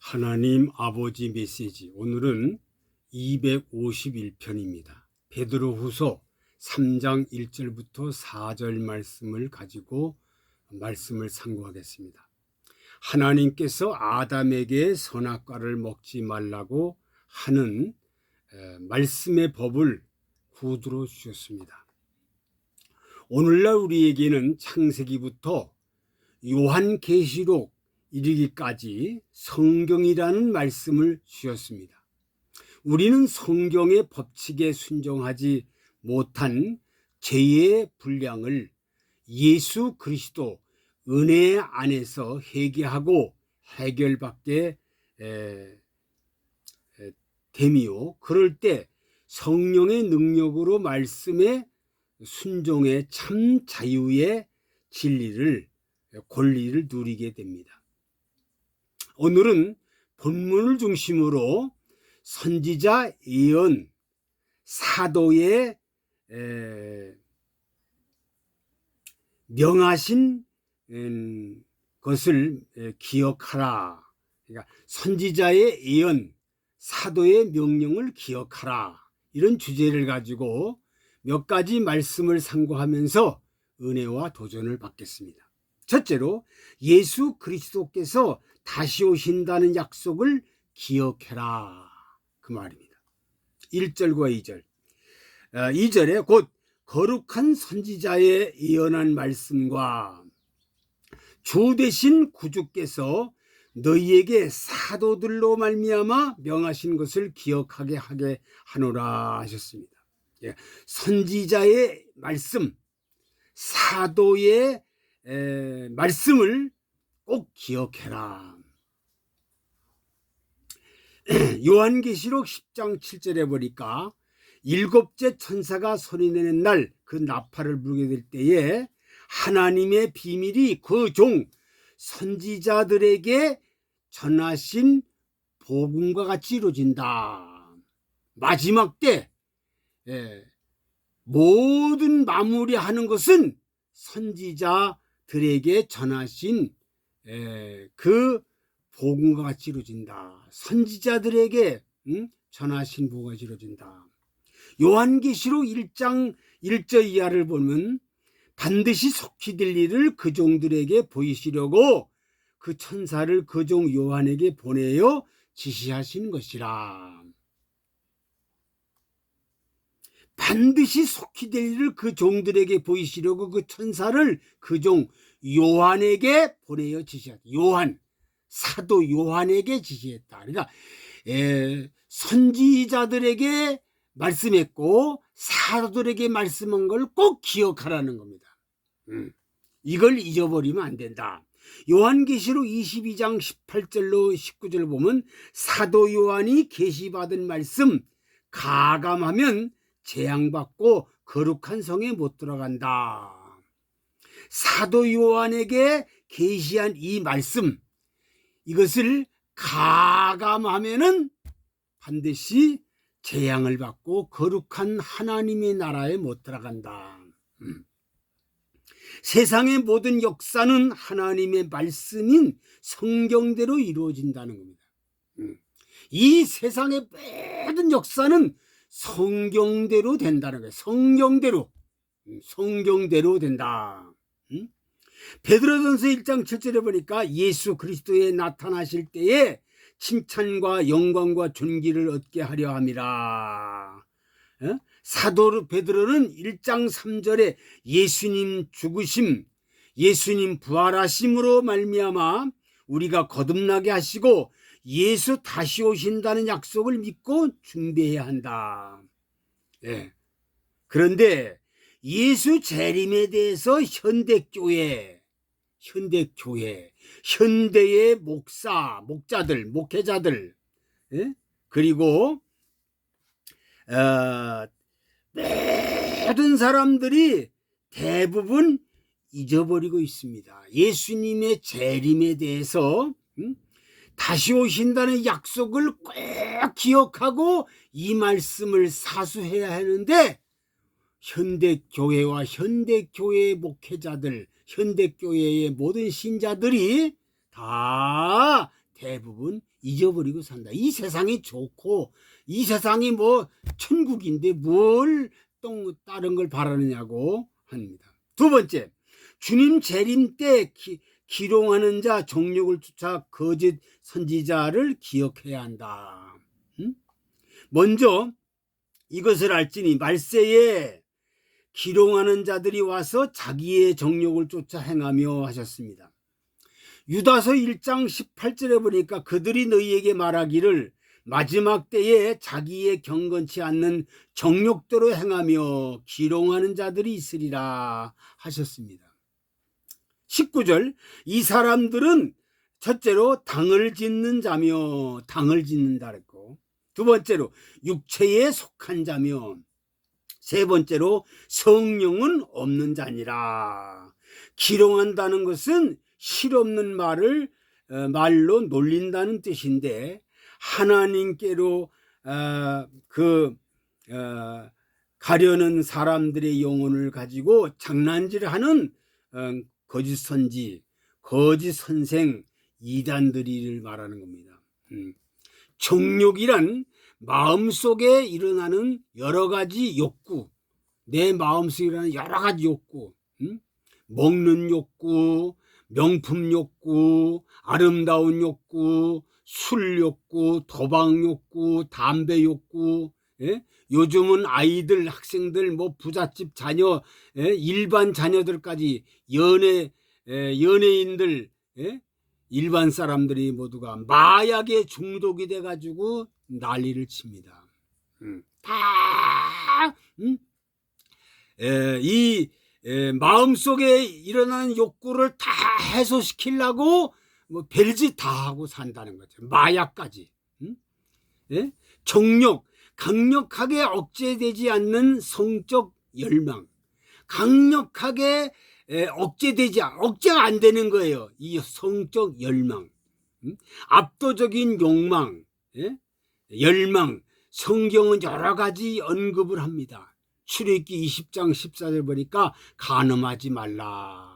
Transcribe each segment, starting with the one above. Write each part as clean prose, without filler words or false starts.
하나님 아버지 메시지, 오늘은 251편입니다. 베드로후서 3장 1절부터 4절 말씀을 가지고 말씀을 상고하겠습니다. 하나님께서 아담에게 선악과를 먹지 말라고 하는 말씀의 법을 구두로 주셨습니다. 오늘날 우리에게는 창세기부터 요한계시록 이르기까지 성경이라는 말씀을 주셨습니다. 우리는 성경의 법칙에 순종하지 못한 죄의 분량을 예수 그리스도 은혜 안에서 회개하고 해결받게 됨이요, 그럴 때 성령의 능력으로 말씀에 순종해 참 자유의 진리를, 권리를 누리게 됩니다. 오늘은 본문을 중심으로 선지자, 예언, 사도의 명하신 것을 기억하라. 그러니까 선지자의 예언, 사도의 명령을 기억하라. 이런 주제를 가지고 몇 가지 말씀을 상고하면서 은혜와 도전을 받겠습니다. 첫째로, 예수 그리스도께서 다시 오신다는 약속을 기억해라, 그 말입니다. 1절과 2절. 2절에 곧 거룩한 선지자의 예언한 말씀과 주 되신 구주께서 너희에게 사도들로 말미암아 명하신 것을 기억하게 하게 하노라 하셨습니다. 선지자의 말씀, 사도의 말씀을 꼭 기억해라. 요한계시록 10장 7절에 보니까 일곱째 천사가 소리내는 날, 그 나팔을 불게 될 때에 하나님의 비밀이 그 종 선지자들에게 전하신 복음과 같이 이루어진다. 마지막 때 모든 마무리하는 것은 선지자들에게 전하신 그 복음과 같이 이루어진다. 선지자들에게 전하신 복음과 같이 이루어진다. 요한계시록 1장 1절 이하를 보면 반드시 속히 될 일을 그 종들에게 보이시려고 그 천사를 그 종 요한에게 보내어 지시하신 것이라. 반드시 속히 될 일을 그 종들에게 보이시려고 그 천사를 그 종 요한에게 보내어 지시했다. 요한, 사도 요한에게 지시했다. 그러니까 선지자들에게 말씀했고 사도들에게 말씀한 걸 꼭 기억하라는 겁니다. 이걸 잊어버리면 안 된다. 요한계시록 22장 18절로 19절 보면 사도 요한이 계시받은 말씀 가감하면 재앙받고 거룩한 성에 못 들어간다. 사도 요한에게 계시한 이 말씀, 이것을 가감하면은 반드시 재앙을 받고 거룩한 하나님의 나라에 못 들어간다. 세상의 모든 역사는 하나님의 말씀인 성경대로 이루어진다는 겁니다. 이 세상의 모든 역사는 성경대로 된다는 거예요. 성경대로 된다. 베드로전서 1장 7절에 보니까 예수 그리스도에 나타나실 때에 칭찬과 영광과 존귀를 얻게 하려 함이라. 사도 베드로는 1장 3절에 예수님 죽으심, 예수님 부활하심으로 말미암아 우리가 거듭나게 하시고 예수 다시 오신다는 약속을 믿고 준비해야 한다. 그런데 예수 재림에 대해서 현대의 목자들, 목회자들, 그리고 모든 사람들이 대부분 잊어버리고 있습니다. 예수님의 재림에 대해서 다시 오신다는 약속을 꼭 기억하고 이 말씀을 사수해야 하는데 현대교회와 현대교회의 목회자들, 현대교회의 모든 신자들이 다 대부분 잊어버리고 산다. 이 세상이 좋고 이 세상이 뭐 천국인데 뭘 또 다른 걸 바라느냐고 합니다. 두 번째, 주님 재림 때 기롱하는 자, 정욕을 쫓아 거짓 선지자를 기억해야 한다. 먼저 이것을 알지니 말세에 기롱하는 자들이 와서 자기의 정욕을 쫓아 행하며 하셨습니다. 유다서 1장 18절에 보니까 그들이 너희에게 말하기를 마지막 때에 자기의 경건치 않는 정욕대로 행하며 기롱하는 자들이 있으리라 하셨습니다. 19절, 이 사람들은 첫째로 당을 짓는 자며, 당을 짓는다 그랬고, 두 번째로 육체에 속한 자며, 세 번째로 성령은 없는 자니라. 기롱한다는 것은 실없는 말로 놀린다는 뜻인데, 하나님께로 가려는 사람들의 영혼을 가지고 장난질하는 거짓 선지, 거짓 선생, 이단들을 말하는 겁니다. 정욕이란 마음속에 일어나는 여러 가지 욕구, 내 마음속에 일어나는 여러 가지 욕구, 먹는 욕구, 명품 욕구, 아름다운 욕구, 술 욕구, 도박 욕구, 담배 욕구, 예? 요즘은 아이들, 학생들, 뭐 부잣집 자녀, 예? 일반 자녀들까지 연예인들, 예? 일반 사람들이 모두가 마약에 중독이 돼가지고 난리를 칩니다. 다 마음속에 일어나는 욕구를 다 해소시키려고 뭐 별짓 다 하고 산다는 거죠. 마약까지. 예? 정욕, 강력하게 억제되지 않는 성적 열망, 강력하게 억제가 안 되는 거예요. 이 성적 열망, 압도적인 욕망, 예? 열망. 성경은 여러 가지 언급을 합니다. 출애굽기 20장 14절 보니까 간음하지 말라,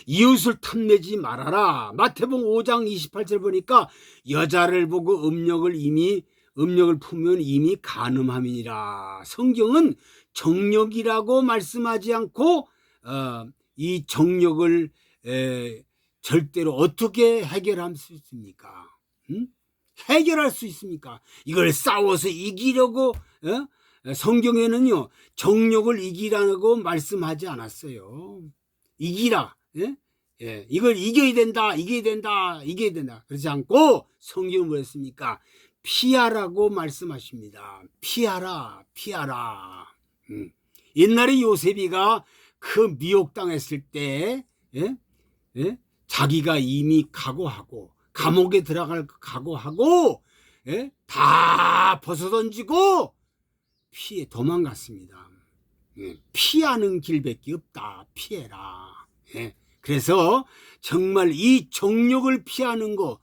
이웃을 탐내지 말아라. 마태복음 5장 28절 보니까 여자를 보고 음력을 품으면 이미 간음함이니라. 성경은 정욕이라고 말씀하지 않고 이 정욕을 절대로 어떻게 해결할 수 있습니까? 해결할 수 있습니까? 이걸 싸워서 이기려고 성경에는요 정욕을 이기라고 말씀하지 않았어요. 이기라. 예? 이걸 이겨야 된다. 그렇지 않고 성경은 뭐였습니까? 피하라고 말씀하십니다. 피하라. 옛날에 요셉이가 그 미혹당했을 때, 자기가 이미 각오하고 감옥에 들어갈 각오하고, 다 벗어던지고 도망갔습니다. 피하는 길밖에 없다. 피해라. 그래서 정말 이 정욕을 피하는 거,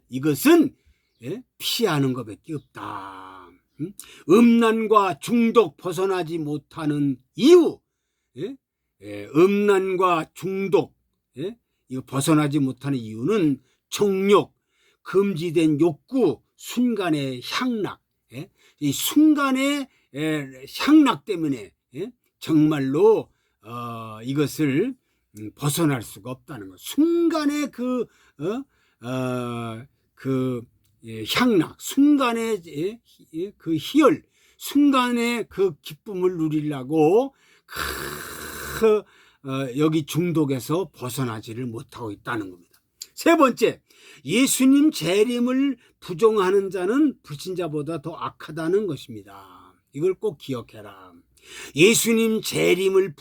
이것은 피하는 것밖에 없다. 음란과 중독 벗어나지 못하는 이유, 음란과 중독 이거 벗어나지 못하는 이유는 정욕, 금지된 욕구, 순간의 향락, 이 순간의 향락 때문에 정말로 이것을 벗어날 수가 없다는 것. 순간의 향락, 순간의 그 희열, 순간의 그 기쁨을 누리려고 여기 중독에서 벗어나지를 못하고 있다는 겁니다. 세 번째, 예수님 재림을 부정하는 자는 불신자보다 더 악하다는 것입니다. 이걸 꼭 기억해라. 예수님 재림을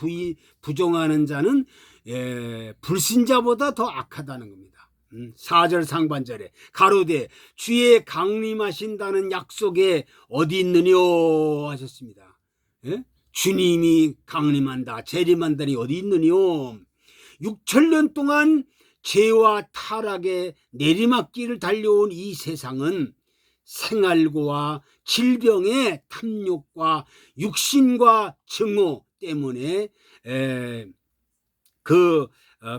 부정하는 자는 불신자보다 더 악하다는 겁니다. 4절 상반절에 가로되 주의 강림하신다는 약속에 어디 있느뇨 하셨습니다. 주님이 강림한다, 재림한다니 어디 있느뇨. 6천년 동안 죄와 타락의 내리막길을 달려온 이 세상은 생활고와 질병의 탐욕과 육신과 증오 때문에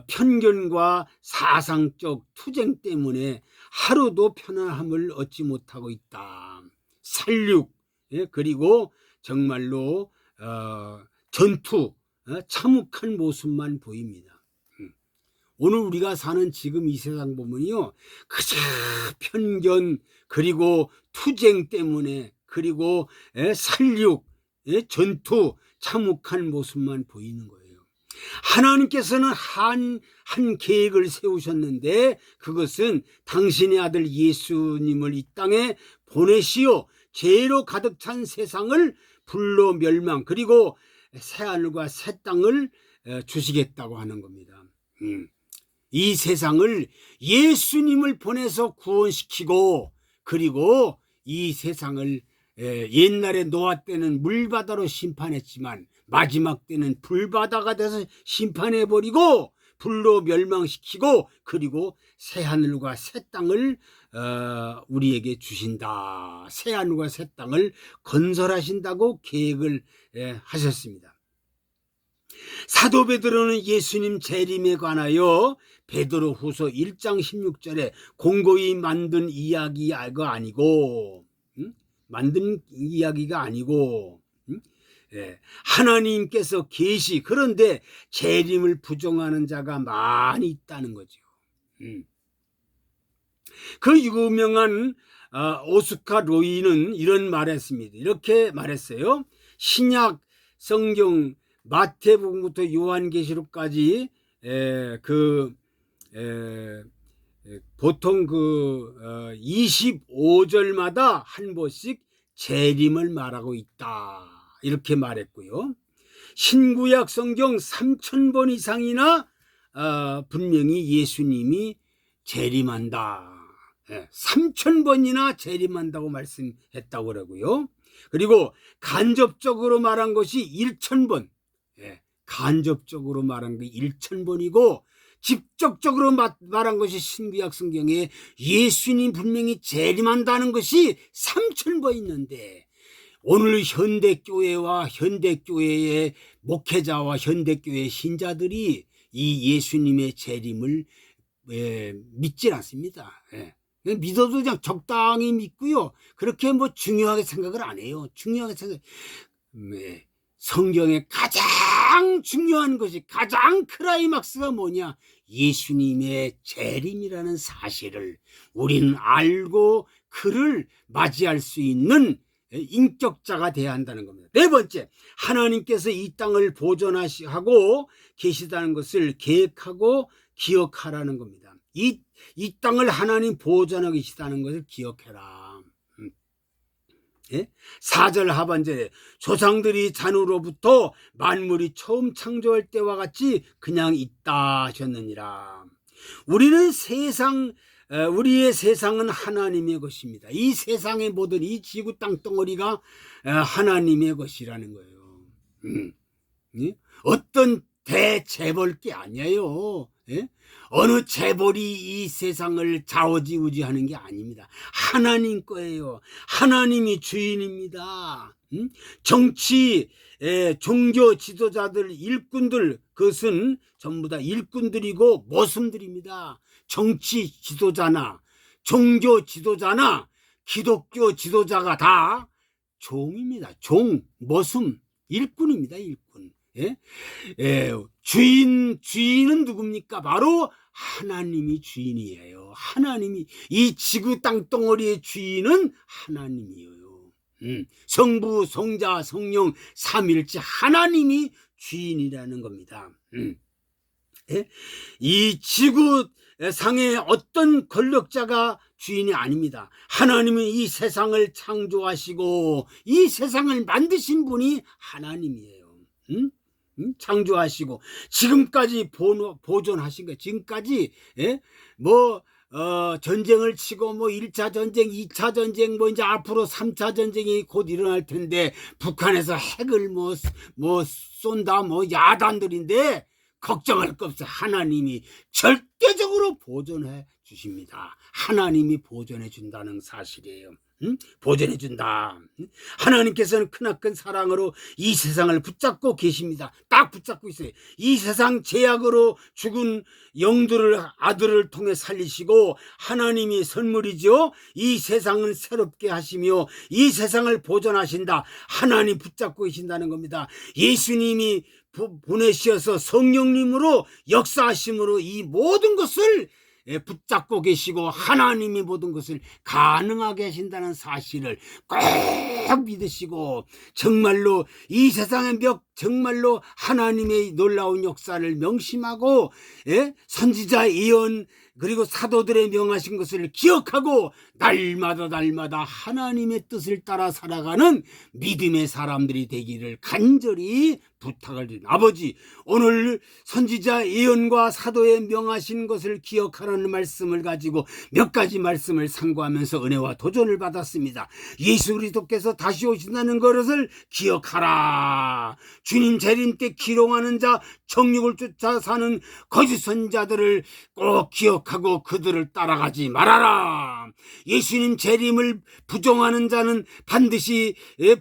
편견과 사상적 투쟁 때문에 하루도 편안함을 얻지 못하고 있다. 살육, 그리고 정말로 전투, 참혹한 모습만 보입니다. 오늘 우리가 사는 지금 이 세상 보면요, 그저 편견, 그리고 투쟁 때문에, 그리고 살육, 전투, 참혹한 모습만 보이는 거예요. 하나님께서는 한 계획을 세우셨는데, 그것은 당신의 아들 예수님을 이 땅에 보내시어 죄로 가득 찬 세상을 불로 멸망, 그리고 새하늘과 새 땅을 주시겠다고 하는 겁니다. 이 세상을 예수님을 보내서 구원시키고, 그리고 이 세상을 옛날에 노아 때는 물바다로 심판했지만 마지막 때는 불바다가 돼서 심판해버리고 불로 멸망시키고, 그리고 새하늘과 새 땅을 우리에게 주신다. 새하늘과 새 땅을 건설하신다고 계획을 하셨습니다. 사도 베드로는 예수님 재림에 관하여 베드로후서 1장 16절에 공고히 만든 이야기가 아니고, 하나님께서 계시, 그런데 재림을 부정하는 자가 많이 있다는 거죠. 그 유명한 오스카 로이는 이런 말했습니다. 이렇게 말했어요. 신약 성경 마태복음부터 요한계시록까지 보통 25절마다 한 번씩 재림을 말하고 있다, 이렇게 말했고요. 신구약 성경 3000번 이상이나 분명히 예수님이 재림한다, 3000번이나 재림한다고 말씀했다고 그러고요. 그리고 간접적으로 말한 것이 1000번, 간접적으로 말한 게 1000번이고 직접적으로 말한 것이 신구약 성경에 예수님 분명히 재림한다는 것이 3000번 있는데, 오늘 현대교회와 현대교회의 목회자와 현대교회 신자들이 이 예수님의 재림을 믿질 않습니다. 믿어도 그냥 적당히 믿고요. 그렇게 뭐 중요하게 생각을 안 해요. 중요하게 생각. 성경에 가장 중요한 것이, 가장 클라이막스가 뭐냐? 예수님의 재림이라는 사실을 우리는 알고 그를 맞이할 수 있는 인격자가 되어야 한다는 겁니다. 네 번째, 하나님께서 이 땅을 보존하고 계시다는 것을 계획하고 기억하라는 겁니다. 이 땅을 하나님 보존하고 계시다는 것을 기억해라. 4절 하반절에 조상들이 잔으로부터 만물이 처음 창조할 때와 같이 그냥 있다 하셨느니라. 우리의 세상은 하나님의 것입니다. 이 세상의 모든 이 지구 땅덩어리가 하나님의 것이라는 거예요. 어떤 대재벌 게 아니에요. 어느 재벌이 이 세상을 좌우지우지하는 게 아닙니다. 하나님 거예요. 하나님이 주인입니다. 정치, 종교 지도자들, 일꾼들, 그것은 전부 다 일꾼들이고 머슴들입니다. 정치 지도자나 종교 지도자나 기독교 지도자가 다 종입니다. 종, 머슴, 일꾼입니다. 일꾼. 주인은 누굽니까? 바로 하나님이 주인이에요. 하나님이, 이 지구 땅덩어리의 주인은 하나님이에요. 성부, 성자, 성령 삼일체 하나님이 주인이라는 겁니다. 이 지구상의 어떤 권력자가 주인이 아닙니다. 하나님은 이 세상을 창조하시고 이 세상을 만드신 분이 하나님이에요. 창조하시고 지금까지 보존하신 거예요. 지금까지 전쟁을 치고 1차 전쟁, 2차 전쟁, 이제 앞으로 3차 전쟁이 곧 일어날 텐데 북한에서 핵을 쏜다, 야단들인데 걱정할 거 없어요. 하나님이 절대적으로 보존해 주십니다. 하나님이 보존해 준다는 사실이에요. 보존해 준다. 하나님께서는 크나큰 사랑으로 이 세상을 붙잡고 계십니다. 딱 붙잡고 있어요. 이 세상 죄악으로 죽은 영들을 아들을 통해 살리시고 하나님이 선물이죠. 이 세상은 새롭게 하시며 이 세상을 보존하신다. 하나님 붙잡고 계신다는 겁니다. 예수님이 보내셔서 성령님으로 역사하심으로 이 모든 것을 붙잡고 계시고 하나님이 모든 것을 가능하게 하신다는 사실을 꼭 믿으시고 정말로 이 세상의 정말로 하나님의 놀라운 역사를 명심하고 선지자 예언 그리고 사도들의 명하신 것을 기억하고 날마다 하나님의 뜻을 따라 살아가는 믿음의 사람들이 되기를 간절히 부탁을 드립니다. 아버지, 오늘 선지자 예언과 사도의 명하신 것을 기억하라는 말씀을 가지고 몇 가지 말씀을 상고하면서 은혜와 도전을 받았습니다. 예수 그리스도께서 다시 오신다는 것을 기억하라. 주님 재림 때 기롱하는 자, 정욕을 쫓아 사는 거짓 선자들을 꼭 기억하고 그들을 따라가지 말아라. 예수님 재림을 부정하는 자는 반드시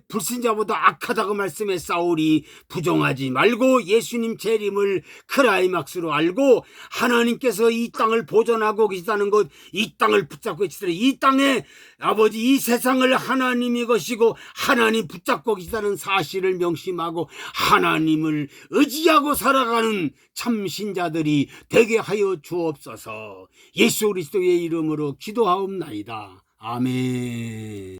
불신자보다 악하다고 말씀했사오니 부정하지 말고 예수님 재림을 크라이막스로 알고 하나님께서 이 땅을 보존하고 계시다는 것, 이 땅을 붙잡고 계시더라. 이 땅에 아버지 이 세상을 하나님이 것이고 하나님 붙잡고 계시다는 사실을 명심하고 하나님을 의지하고 살아가는 참신자들이 되게 하여 주옵소서. 예수 그리스도의 이름으로 기도하옵나이다. 아멘.